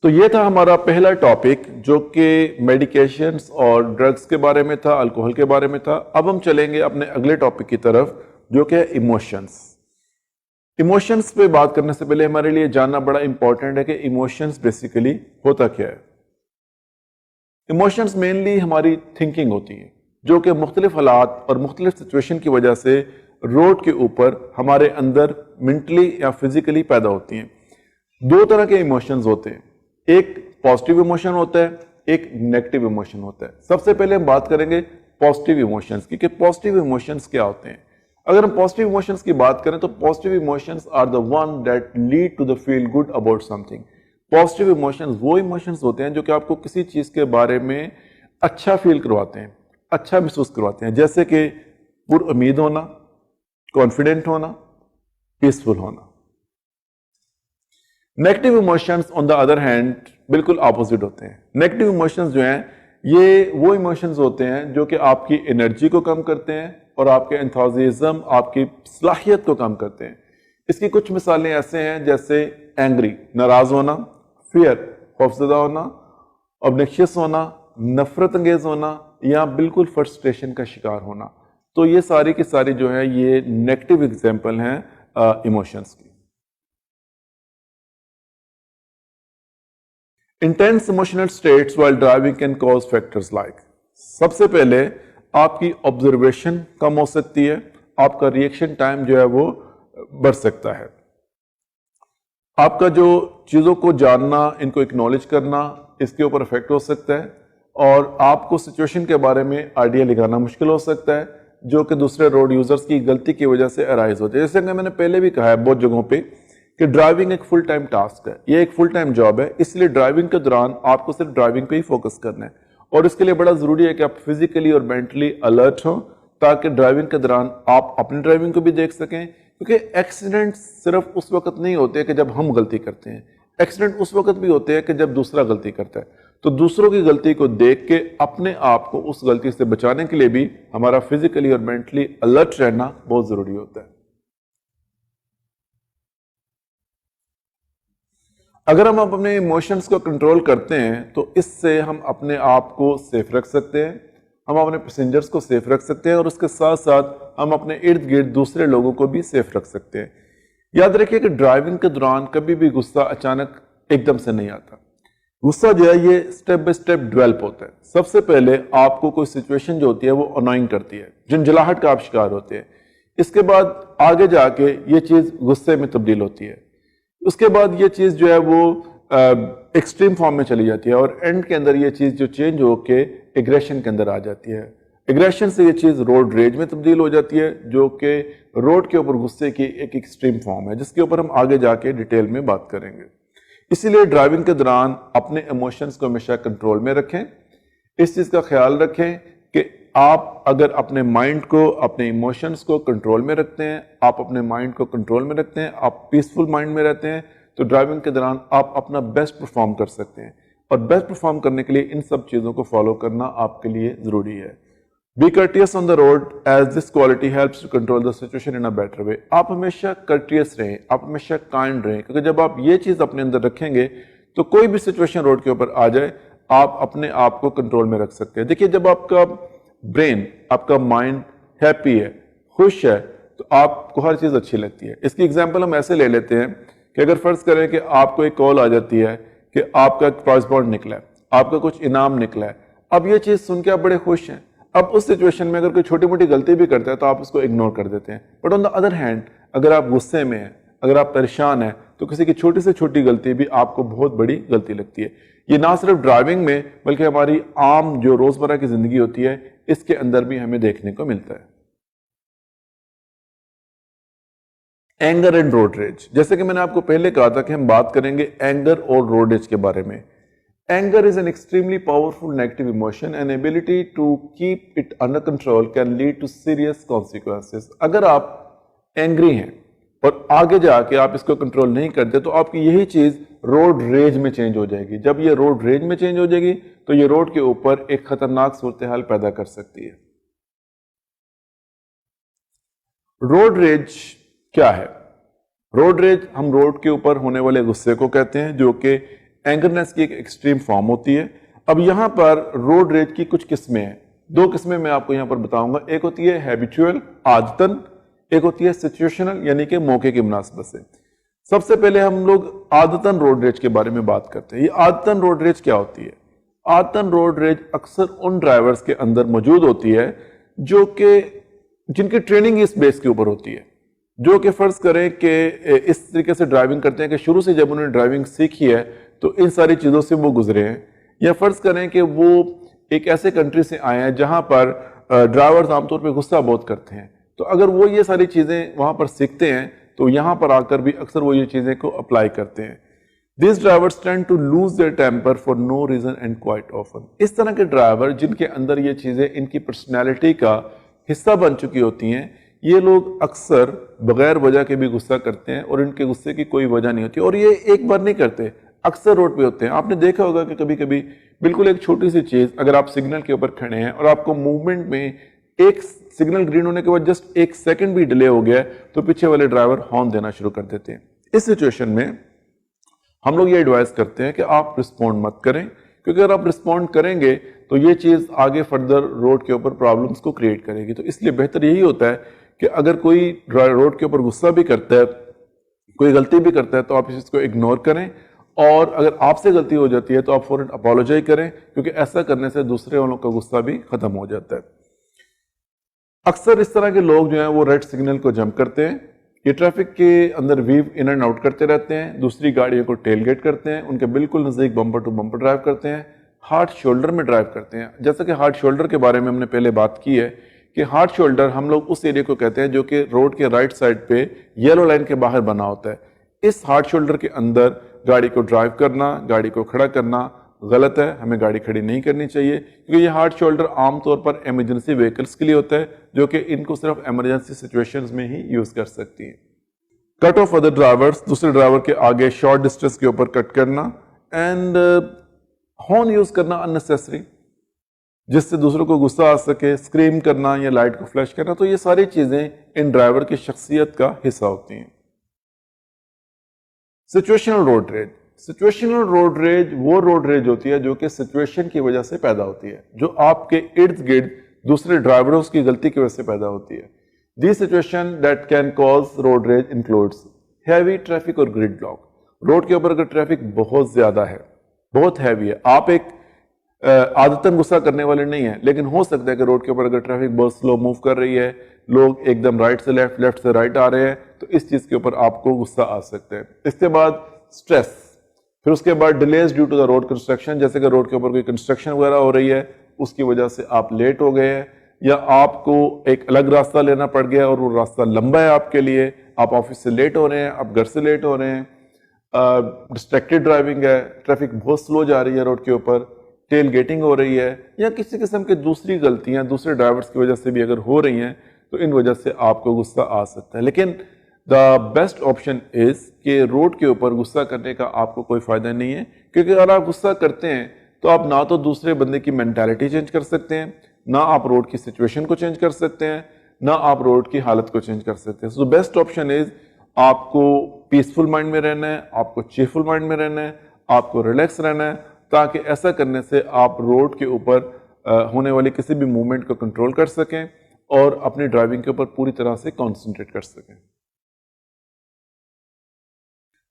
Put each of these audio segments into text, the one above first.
تو یہ تھا ہمارا پہلا ٹاپک جو کہ میڈیکیشنز اور ڈرگز کے بارے میں تھا، الکوہل کے بارے میں تھا۔ اب ہم چلیں گے اپنے اگلے ٹاپک کی طرف جو کہ ایموشنز۔ ایموشنز پہ بات کرنے سے پہلے ہمارے لیے جاننا بڑا امپورٹنٹ ہے کہ ایموشنز بیسیکلی ہوتا کیا ہے۔ ایموشنز مینلی ہماری تھنکنگ ہوتی ہے جو کہ مختلف حالات اور مختلف سچویشن کی وجہ سے روڈ کے اوپر ہمارے اندر منٹلی یا فزیکلی پیدا ہوتی ہیں۔ دو طرح کے ایموشنز ہوتے ہیں، ایک پازیٹیو ایموشن ہوتا ہے، ایک نیگیٹو ایموشن ہوتا ہے۔ سب سے پہلے ہم بات کریں گے پازیٹیو ایموشنز کی کہ پازیٹیو ایموشنز کیا ہوتے ہیں۔ اگر ہم پازیٹیو ایموشنز کی بات کریں تو positive emotions are the one that lead to the feel good about something. Positive emotions وہ ایموشنز ہوتے ہیں جو کہ آپ کو کسی چیز کے بارے میں اچھا فیل کرواتے ہیں، اچھا محسوس کرواتے ہیں، جیسے کہ پر امید ہونا، کانفیڈنٹ ہونا، پیسفل ہونا۔ Negative emotions on the other hand بالکل اپوزٹ ہوتے ہیں۔ نیگیٹو ایموشنز جو ہیں یہ وہ ایموشنز ہوتے ہیں جو کہ آپ کی انرجی کو کم کرتے ہیں اور آپ کے انتھوزیزم، آپ کی صلاحیت کو کم کرتے ہیں۔ اس کی کچھ مثالیں ایسے ہیں جیسے اینگری، ناراض ہونا، فیئر، خوفزدہ ہونا، obnoxious ہونا، نفرت انگیز ہونا، یا بالکل فرسٹریشن کا شکار ہونا۔ تو یہ ساری کی ساری جو ہے یہ نیگیٹو ایگزامپل ہیں ایموشنز کی۔ Intense emotional states while driving can cause factors like سب سے پہلے آپ کی observation کم ہو سکتی ہے، آپ کا ریئیکشن ٹائم جو ہے وہ بڑھ سکتا ہے، آپ کا جو چیزوں کو جاننا، ان کو اکنالج کرنا، اس کے اوپر افیکٹ ہو سکتا ہے، اور آپ کو سچویشن کے بارے میں آئیڈیا لگانا مشکل ہو سکتا ہے جو کہ دوسرے روڈ یوزرز کی غلطی کی وجہ سے ارائز ہوتے ہیں۔ جیسے کہ میں نے پہلے بھی کہا ہے بہت جگہوں پہ کہ ڈرائیونگ ایک فل ٹائم ٹاسک ہے، یہ ایک فل ٹائم جاب ہے، اس لیے ڈرائیونگ کے دوران آپ کو صرف ڈرائیونگ پہ ہی فوکس کرنا ہے، اور اس کے لیے بڑا ضروری ہے کہ آپ فزیکلی اور مینٹلی الرٹ ہوں تاکہ ڈرائیونگ کے دوران آپ اپنی ڈرائیونگ کو بھی دیکھ سکیں، کیونکہ ایکسیڈنٹ صرف اس وقت نہیں ہوتے کہ جب ہم غلطی کرتے ہیں، ایکسیڈنٹ اس وقت بھی ہوتے ہیں کہ جب دوسرا غلطی کرتا ہے۔ تو دوسروں کی غلطی کو دیکھ کے اپنے آپ کو اس غلطی سے بچانے کے لیے بھی ہمارا فزیکلی اور مینٹلی الرٹ رہنا بہت ضروری ہوتا ہے۔ اگر ہم اپنے ایموشنز کو کنٹرول کرتے ہیں تو اس سے ہم اپنے آپ کو سیف رکھ سکتے ہیں، ہم اپنے پیسنجرز کو سیف رکھ سکتے ہیں، اور اس کے ساتھ ساتھ ہم اپنے ارد گرد دوسرے لوگوں کو بھی سیف رکھ سکتے ہیں۔ یاد رکھیے کہ ڈرائیونگ کے دوران کبھی بھی غصہ اچانک ایک دم سے نہیں آتا، غصہ جو ہے یہ سٹیپ بائی سٹیپ ڈیولپ ہوتا ہے۔ سب سے پہلے آپ کو کوئی سچویشن جو ہوتی ہے وہ انوائنگ کرتی ہے، جھنجھلاہٹ کا آپ شکار ہوتے ہیں، اس کے بعد آگے جا کے یہ چیز غصے میں تبدیل ہوتی ہے، اس کے بعد یہ چیز جو ہے وہ ایکسٹریم فارم میں چلی جاتی ہے، اور اینڈ کے اندر یہ چیز جو چینج ہو کے ایگریشن کے اندر آ جاتی ہے۔ ایگریشن سے یہ چیز روڈ ریج میں تبدیل ہو جاتی ہے جو کہ روڈ کے اوپر غصے کی ایک ایکسٹریم فارم ہے، جس کے اوپر ہم آگے جا کے ڈیٹیل میں بات کریں گے۔ اسی لیے ڈرائیونگ کے دوران اپنے ایموشنز کو ہمیشہ کنٹرول میں رکھیں، اس چیز کا خیال رکھیں کہ آپ اگر اپنے مائنڈ کو، اپنے ایموشنز کو کنٹرول میں رکھتے ہیں، آپ اپنے مائنڈ کو کنٹرول میں رکھتے ہیں، آپ پیسفل مائنڈ میں رہتے ہیں، تو ڈرائیونگ کے دوران آپ اپنا بیسٹ پرفارم کر سکتے ہیں، اور بیسٹ پرفارم کرنے کے لیے ان سب چیزوں کو فالو کرنا آپ کے لیے ضروری ہے۔ Be courteous on the road as this quality helps to control the situation in a better way۔ آپ ہمیشہ courteous رہیں، آپ ہمیشہ kind رہیں، کیونکہ جب آپ یہ چیز اپنے اندر رکھیں گے تو کوئی بھی سچویشن روڈ کے اوپر آ جائے آپ اپنے آپ کو کنٹرول میں رکھ سکتے ہیں۔ دیکھیے جب آپ کا برین، آپ کا مائنڈ ہیپی ہے، خوش ہے، تو آپ کو ہر چیز اچھی لگتی ہے۔ اس کی ایگزامپل ہم ایسے لے لیتے ہیں کہ اگر فرض کریں کہ آپ کو ایک کال آ جاتی ہے کہ آپ کا پرائز بانڈ نکلا ہے، آپ کا کچھ انعام نکلا ہے، اب یہ چیز سن کے آپ بڑے خوش ہیں، اب اس سچویشن میں اگر کوئی چھوٹی موٹی غلطی بھی کرتا ہے تو آپ اس کو اگنور کر دیتے ہیں، but on the other hand اگر آپ غصے میں ہیں، اگر آپ پریشان ہیں، تو کسی کی چھوٹی سے چھوٹی غلطی بھی آپ کو بہت بڑی غلطی لگتی ہے۔ یہ نہ صرف ڈرائیونگ میں بلکہ ہماری عام جو روزمرہ کی زندگی ہوتی ہے اس کے اندر بھی ہمیں دیکھنے کو ملتا ہے۔ اینگر اینڈ روڈ ریج، جیسے کہ میں نے آپ کو پہلے کہا تھا کہ ہم بات کریں گے اینگر اور روڈ ریج کے بارے میں۔ Anger is an extremely powerful negative emotion and ability to keep it under control can lead to serious consequences۔ اگر آپ اینگری ہیں اور آگے جا کے آپ اس کو کنٹرول نہیں کرتے تو آپ کی یہی چیز روڈ ریج میں چینج ہو جائے گی۔ جب یہ روڈ ریج میں چینج ہو جائے گی تو یہ روڈ کے اوپر ایک خطرناک صورتحال پیدا کر سکتی ہے۔ روڈ ریج کیا ہے؟ روڈ ریج ہم روڈ کے اوپر ہونے والے غصے کو کہتے ہیں جو کہ اینگرنس کی ایک ایکسٹریم فارم ہوتی ہے۔ اب یہاں پر روڈ ریج کی کچھ قسمیں ہیں، دو قسمیں میں آپ کو یہاں پر بتاؤں گا۔ ایک ہوتی ہے ہیبیچول، عادتاً، ایک ہوتی ہے سچویشنل، یعنی کہ موقع کی مناسبت سے۔ سب سے پہلے ہم لوگ عادتاً روڈ ریج کے بارے میں بات کرتے ہیں۔ یہ عادتاً روڈ ریج کیا ہوتی ہے؟ عادتاً روڈ ریج اکثر ان ڈرائیورز کے اندر موجود ہوتی ہے جو کہ جن کی ٹریننگ اس بیس کے اوپر ہوتی ہے، جو کہ فرض کریں کہ اس طریقے سے ڈرائیونگ کرتے ہیں کہ شروع سے جب انہوں نے ڈرائیونگ سیکھی ہے تو ان ساری چیزوں سے وہ گزرے ہیں، یا فرض کریں کہ وہ ایک ایسے کنٹری سے آئے ہیں جہاں پر ڈرائیورز عام طور پہ غصہ بہت کرتے ہیں، تو اگر وہ یہ ساری چیزیں وہاں پر سیکھتے ہیں تو یہاں پر آ کر بھی اکثر وہ یہ چیزیں کو اپلائی کرتے ہیں۔ These drivers tend to lose their temper for no reason and quite often۔ اس طرح کے ڈرائیور جن کے اندر یہ چیزیں ان کی پرسنالٹی کا حصہ بن چکی ہوتی ہیں، یہ لوگ اکثر بغیر وجہ کے بھی غصہ کرتے ہیں اور ان کے غصے کی کوئی وجہ نہیں ہوتی، اور یہ ایک بار نہیں کرتے، اکثر روڈ پہ ہوتے ہیں۔ آپ نے دیکھا ہوگا کہ کبھی کبھی بالکل ایک چھوٹی سی چیز، اگر آپ سگنل کے اوپر کھڑے ہیں اور آپ کو موومنٹ میں ایک سگنل گرین ہونے کے بعد جسٹ ایک سیکنڈ بھی ڈیلے ہو گیا تو پیچھے والے ڈرائیور ہارن دینا شروع کر دیتے ہیں۔ اس سچویشن میں ہم لوگ یہ ایڈوائز کرتے ہیں کہ آپ رسپونڈ مت کریں، کیونکہ اگر آپ رسپونڈ کریں گے تو یہ چیز آگے فردر روڈ کے اوپر پرابلمز کو کریٹ کرے گی۔ تو اس لیے بہتر یہی ہوتا ہے کہ اگر کوئی روڈ کے اوپر غصہ بھی کرتا ہے، کوئی غلطی بھی کرتا ہے، تو آپ اس چیز کو اگنور کریں، اور اگر آپ سے غلطی ہو جاتی ہے تو آپ فوراً اپالوجائز کریں، کیونکہ ایسا کرنے سے دوسرے والوں کا غصہ بھی ختم ہو جاتا ہے۔ اکثر اس طرح کے لوگ جو ہیں وہ ریڈ سگنل کو جمپ کرتے ہیں، یہ ٹریفک کے اندر ویو ان اینڈ آؤٹ کرتے رہتے ہیں، دوسری گاڑیوں کو ٹیل گیٹ کرتے ہیں، ان کے بالکل نزدیک بمپر ٹو بمپر ڈرائیو کرتے ہیں، ہارڈ شولڈر میں ڈرائیو کرتے ہیں۔ جیسا کہ ہارڈ شولڈر کے بارے میں ہم نے پہلے بات کی ہے کہ ہارڈ شولڈر ہم لوگ اس ایریا کو کہتے ہیں جو کہ روڈ کے رائٹ سائڈ پہ یلو لائن کے باہر بنا ہوتا ہے۔ اس ہارڈ شولڈر کے اندر گاڑی کو ڈرائیو کرنا، گاڑی کو کھڑا کرنا غلط ہے، ہمیں گاڑی کھڑی نہیں کرنی چاہیے، کیونکہ یہ ہارڈ شولڈر عام طور پر ایمرجنسی وہیکلز کے لیے ہوتا ہے جو کہ ان کو صرف ایمرجنسی سچویشنز میں ہی یوز کر سکتی ہیں۔ کٹ آف ادر ڈرائیورز، دوسرے ڈرائیور کے آگے شارٹ ڈسٹینس کے اوپر کٹ کرنا، اینڈ ہارن یوز کرنا اننیسیسری جس سے دوسروں کو غصہ آ سکے، اسکریم کرنا یا لائٹ کو فلیش کرنا، تو یہ ساری چیزیں ان ڈرائیور کی شخصیت کا حصہ ہوتی ہیں۔ سچویشنل روڈ ریج، سچویشنل روڈ ریج وہ روڈ ریج ہوتی ہے جو کہ سچویشن کی وجہ سے پیدا ہوتی ہے، جو آپ کے ارد گرد دوسرے ڈرائیوروں کی غلطی کی وجہ سے پیدا ہوتی ہے۔ The situation that can cause road raise includes heavy traffic اور گرڈ لاک۔ روڈ کے اوپر اگر ٹریفک بہت زیادہ ہے، بہت ہیوی ہے، آپ ایک عادتاً غصہ کرنے والے نہیں ہیں، لیکن ہو سکتا ہے کہ روڈ کے اوپر اگر ٹریفک بہت سلو موو کر رہی ہے، لوگ ایک دم رائٹ سے لیفٹ، لیفٹ سے رائٹ آ رہے ہیں، تو اس چیز کے اوپر آپ کو غصہ آ سکتا ہے۔ اس کے بعد سٹریس، پھر اس کے بعد delays due to the road construction, جیسے کہ روڈ کے اوپر کوئی کنسٹرکشن وغیرہ ہو رہی ہے، اس کی وجہ سے آپ لیٹ ہو گئے ہیں، یا آپ کو ایک الگ راستہ لینا پڑ گیا اور وہ راستہ لمبا ہے آپ کے لیے، آپ آفس سے لیٹ ہو رہے ہیں، آپ گھر سے لیٹ ہو رہے ہیں، ڈسٹریکٹڈ ڈرائیونگ ہے، ٹریفک بہت سلو جا رہی ہے روڈ کے اوپر، ٹیل گیٹنگ ہو رہی ہے، یا کسی قسم کی دوسری غلطیاں دوسرے ڈرائیورز کی وجہ سے بھی اگر ہو رہی ہیں تو ان وجہ سے آپ کو غصہ آ سکتا ہے۔ لیکن دا بیسٹ آپشن از کہ روڈ کے اوپر غصہ کرنے کا آپ کو کوئی فائدہ نہیں ہے، کیونکہ اگر آپ غصہ کرتے ہیں تو آپ نہ تو دوسرے بندے کی مینٹالٹی چینج کر سکتے ہیں، نہ آپ روڈ کی سچویشن کو چینج کر سکتے ہیں، نہ آپ روڈ کی حالت کو چینج کر سکتے ہیں۔ سو بیسٹ آپشن از آپ کو پیسفل مائنڈ میں رہنا ہے، آپ کو چیئرفل مائنڈ میں رہنا ہے، آپ کو ریلیکس رہنا ہے، تاکہ ایسا کرنے سے آپ روڈ کے اوپر ہونے والی کسی بھی موومنٹ کو کنٹرول کر سکیں اور اپنی ڈرائیونگ کے اوپر پوری طرح سے کانسنٹریٹ کر سکیں۔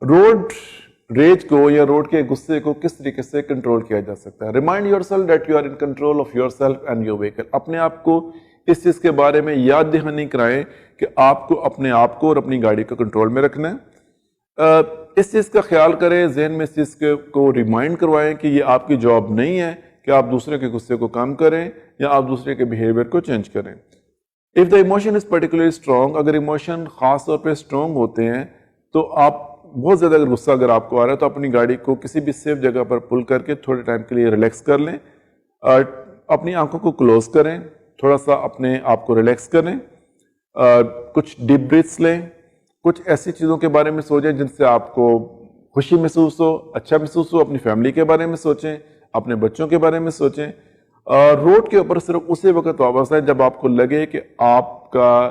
روڈ ریج کو یا روڈ کے غصے کو کس طریقے سے کنٹرول کیا جا سکتا ہے؟ Remind yourself that you are in control of yourself and your vehicle. اپنے آپ کو اس چیز کے بارے میں یاد دہانی کرائیں کہ آپ کو اپنے آپ کو اور اپنی گاڑی کو کنٹرول میں رکھنا ہے۔ اس چیز کا خیال کریں، ذہن میں اس چیز کو ریمائنڈ کروائیں کہ یہ آپ کی جاب نہیں ہے کہ آپ دوسرے کے غصے کو کم کریں یا آپ دوسرے کے بیہیویئر کو چینج کریں۔ If the emotion is particularly strong, اگر ایموشن خاص طور پہ اسٹرانگ ہوتے ہیں تو آپ بہت زیادہ اگر غصہ اگر آپ کو آ رہا ہے تو اپنی گاڑی کو کسی بھی سیف جگہ پر پل کر کے تھوڑے ٹائم کے لیے ریلیکس کر لیں، اپنی آنکھوں کو کلوز کریں، تھوڑا سا اپنے آپ کو ریلیکس کریں، کچھ ڈیپ بریتھس لیں، کچھ ایسی چیزوں کے بارے میں سوچیں جن سے آپ کو خوشی محسوس ہو، اچھا محسوس ہو، اپنی فیملی کے بارے میں سوچیں، اپنے بچوں کے بارے میں سوچیں۔ روڈ کے اوپر صرف اسی وقت واپس آئیں جب آپ کو لگے کہ آپ کا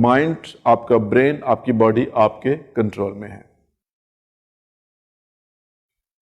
مائنڈ، آپ کا برین، آپ کی باڈی آپ کے کنٹرول میں ہے۔